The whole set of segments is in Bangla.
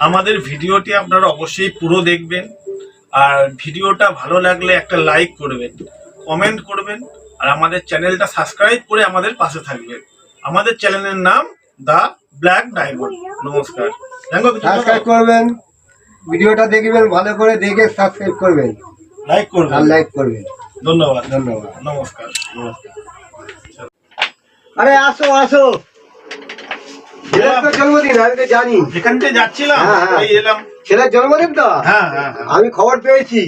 আমাদের ভিডিওটি আপনারা অবশ্যই পুরো দেখবেন, আর ভিডিওটা ভালো লাগলে একটা লাইক করবেন, কমেন্ট করবেন, আর আমাদের চ্যানেলটা সাবস্ক্রাইব করে আমাদের পাশে থাকবেন। আমাদের চ্যানেলের নাম দ্য ব্ল্যাক ডায়মন্ড। নমস্কার। সাবস্ক্রাইব করবেন, ভিডিওটা দেখবেন, ভালো করে দেখে সাবস্ক্রাইব করবেন, লাইক করবেন, আর লাইক করবেন। ধন্যবাদ। ধন্যবাদ, নমস্কার। নমস্কার। আরে আসো আসো, ছেলের তো জন্মদিন, আমি তো জানি। এখান থেকে যাচ্ছিলাম, এই এলাম। ছেলের জন্মদিন তো, হ্যাঁ, আমি খবর পেয়েছি।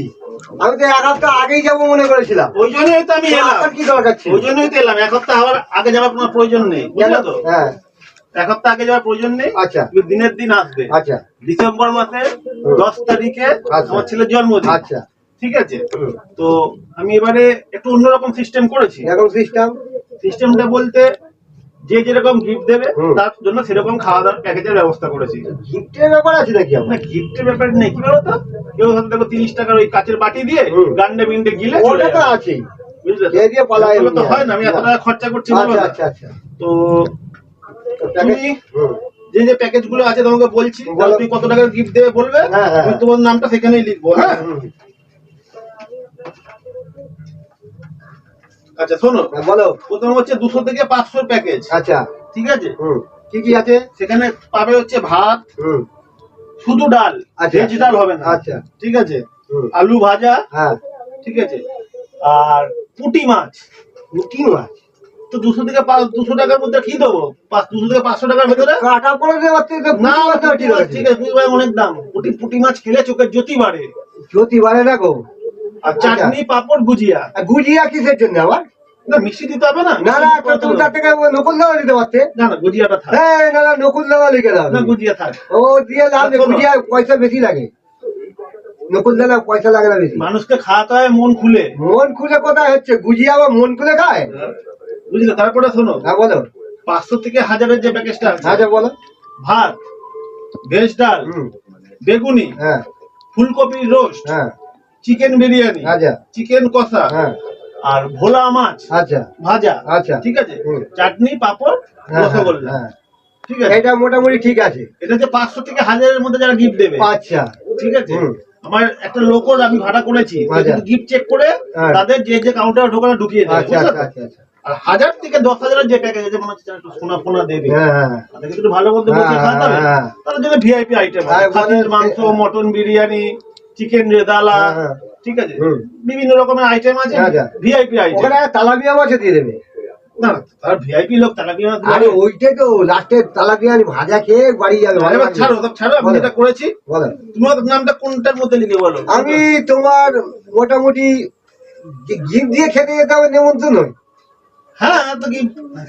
আমি তো এক সপ্তাহ আগেই যাবো মনে করেছিলাম। ওই জন্যই তো আমি এলাম। কি দরকার ছিল? ওই জন্যই তো এলাম। এক সপ্তাহ আগে যাওয়ার কোনো প্রয়োজন নেই, বুঝলে তো? হ্যাঁ, এক সপ্তাহ আগে যাওয়ার প্রয়োজন নেই। আচ্ছা, দিনের দিন আসবে। আচ্ছা, ডিসেম্বর মাসের 10 তারিখে আচ্ছা, আমার ছেলের জন্মদিন। আচ্ছা, ঠিক আছে। তো আমি এবারে একটু অন্যরকম সিস্টেম করেছি। এখন সিস্টেমটা বলতে, যে যেরকম গিফট দেবে তার জন্য সেরকম খাওয়া দাওয়ার প্যাকেজের ব্যবস্থা করেছি। গিফটের ব্যাপার আছে নাকি? না, গিফটের ব্যাপার নেই। কি বলতো, কেউ হয়তো দেখো 30 টাকার ওই কাচের বাটি দিয়ে গান্ডে বিন্ডে গিলে ওটা তো আছেই, বুঝলে দিয়ে দিয়ে পালাই তো হয় না। আমি এত টাকা খরচা করছি। আচ্ছা আচ্ছা আচ্ছা। তো তুমি যে যে প্যাকেজ গুলো আছে তোমাকে বলছি, তুমি কত টাকার গিফট দেবে বলবে, আমি তোমার নামটা সেখানেই লিখবো। হ্যাঁ, আচ্ছা শোনো, বলো। প্রথম হচ্ছে 200 থেকে 500 প্যাকেজ। আচ্ছা, ঠিক আছে। কি কি আছে সেখানে? পাবে হচ্ছে ভাত, শুধু ডাল, ভেজ ডাল হবে না। আচ্ছা, ঠিক আছে। আলু ভাজা, হ্যাঁ, ঠিক আছে। আর পুঁটি মাছ। পুঁটি মাছ তো 200 থেকে 200 টাকার মধ্যে কি দেবো? 200 থেকে 500 টাকার ভেতরে কাটা পড়ে না। ঠিক আছে, পুঁটি মাছ অনেক দাম। পুঁটি মাছ খেলে চোখের জ্যোতি বাড়ে। জ্যোতি বাড়ে না গো। আর চাটনি, পাপড়, গুজিয়া। গুজিয়া কিসের জন্য আবার? না, মিষ্টি দিতে হবে না। না না, তুমি তার থেকে নকুল দাওয়া দিতে পারতে। না না, গুজিয়াটা থাক। হ্যাঁ, না না, নকুল দাওয়া লিখে দাও। না, গুজিয়া থাক। ও দিয়ে লাভ নেই, গুজিয়া পয়সা বেশি লাগে। নকুল দানা পয়সা লাগে না বেশি। মানুষকে খাওয়াতে হয় মন খুলে। মন খুলে কোথায় হচ্ছে? গুজিয়া আবার মন খুলে খায়, বুঝলে? তারপরে শোনো। হ্যাঁ বলো। 500 থেকে 1000-এর যে প্যাকেজটা আছে। আচ্ছা বলো। ভাত, ভেজ ডাল, বেগুনি, হ্যাঁ, ফুলকপি রোস্ট, হ্যাঁ, চিকেন বিরিয়ানি, আচ্ছা, চিকেন কষা, হ্যাঁ, আর ভোলা মাছ, আচ্ছা, ভাজা, আচ্ছা, ঠিক আছে। চাটনি, পাপড়, রসগোল্লা, ঠিক আছে। এটা মোটামুটি ঠিক আছে। এটা হচ্ছে 500 থেকে 1000-এর মধ্যে যারা গিফট দেবে। আচ্ছা, ঠিক আছে। আমার একটা লোকও আমি ভাড়া করেছি, গিফট চেক করে তাদের যে যে কাউন্টারে ঢোকানো ঢুকিয়ে দেবে। আচ্ছা আচ্ছা আচ্ছা। আর 1000 থেকে 10,000-এর যে প্যাকেজ আছে, মনে হচ্ছে একটু সোনা ফোনা দেবে, তাদেরকে একটু ভালো মতো বসে খাওয়াতে হবে। তাদের জন্য ভিআইপি আইটেম আছে, খাসির মাংস, মটন বিরিয়ানি, চিকেন রেদালা, ঠিক আছে। বিভিন্ন রকমের আইটেম আছে, ভিআইপি আইটেম। ওখানে তালাপিয়া মাছও দিয়ে দেবে। না, তার ভিআইপি লোক তালাপিয়া মাছ। আরে ওইটাই তো লাস্টে তালাপিয়া ভাজা খেয়ে বাড়ি যাবে। ছাড়ো, আমি যেটা করেছি। বলো, তোমার নামটা কোনটার মধ্যে লিখে বলো। আমি তোমার মোটামুটি গিফট দিয়ে খেতে যেতে হবে, নেমন্তন্ন। হ্যাঁ, তো কি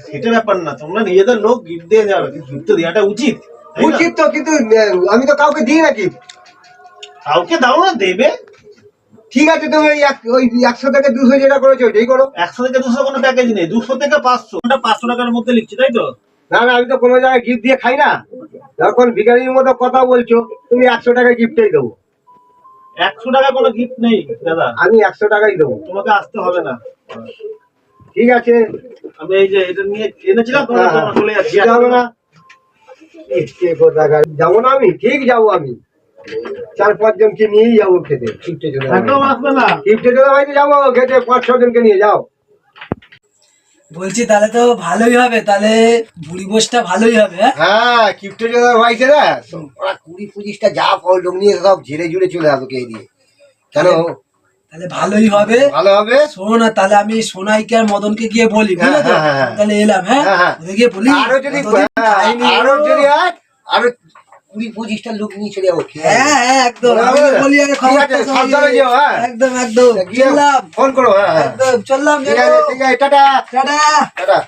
সেটা ব্যাপার না, তোমরা নিজেদের লোক গিফট দিয়ে যাবে, গিফট তো দেওয়াটা উচিত। উচিত তো, কিন্তু আমি তো কাউকে দিই না গিফট। কাউকে দাও না, দেবে। ঠিক আছে, তুমি ওই 100 থেকে 200 যেটা করেছো ওইটাই করো। 100 থেকে 200 কোনো প্যাকেজ নেই, 200 থেকে 500। 500 টাকার মধ্যে লিখছি, তাই তো? না না, আমি তো কোনো জায়গায় গিফট দিয়ে খাই না। যখন ভিখারির মতো কথা বলছো, তুমি 100 টাকা গিফটই দেবো। 100 টাকা কোনো গিফট নেই দাদা, আমি 100 টাকাই দেবো। তোমাকে আসতে হবে না। ঠিক আছে, আমি এই যে এটা নিয়ে এনেছিলাম, তোমরা চলে যাচ্ছি। যাবো না, যাবো না, আমি ঠিক যাবো। আমি 4-5 জনকে নিয়েই যাবো খেতে। গিফটে চলে একদম আসবে না, গিফটে চলে বাড়িতে যাবো খেতে, 5-6 জনকে নিয়ে যাও। বলছি তাহলে তো ভালোই হবে, তাহলে বুড়ি বসটা ভালোই হবে। হ্যাঁ, গিফটে চলে বাড়িতে না, ওরা 20-25টা যা ফল লোক নিয়ে সব ঝেড়ে ঝুড়ে চলে আসবো কে দিয়ে। কেন? তাহলে ভালোই হবে, ভালো হবে। শোনো না, তাহলে আমি সোনাইকে আর মদনকে গিয়ে বলি, বুঝলে তো? তাহলে এলাম। হ্যাঁ, গিয়ে বলি। আরো যদি 20-25টা লোক নিয়ে চলে যাবো। হ্যাঁ একদম, বলি একদম একদম। চললাম, ফোন করো। একদম চললাম। ঠিক আছে, টাটা টাটা। টাটা।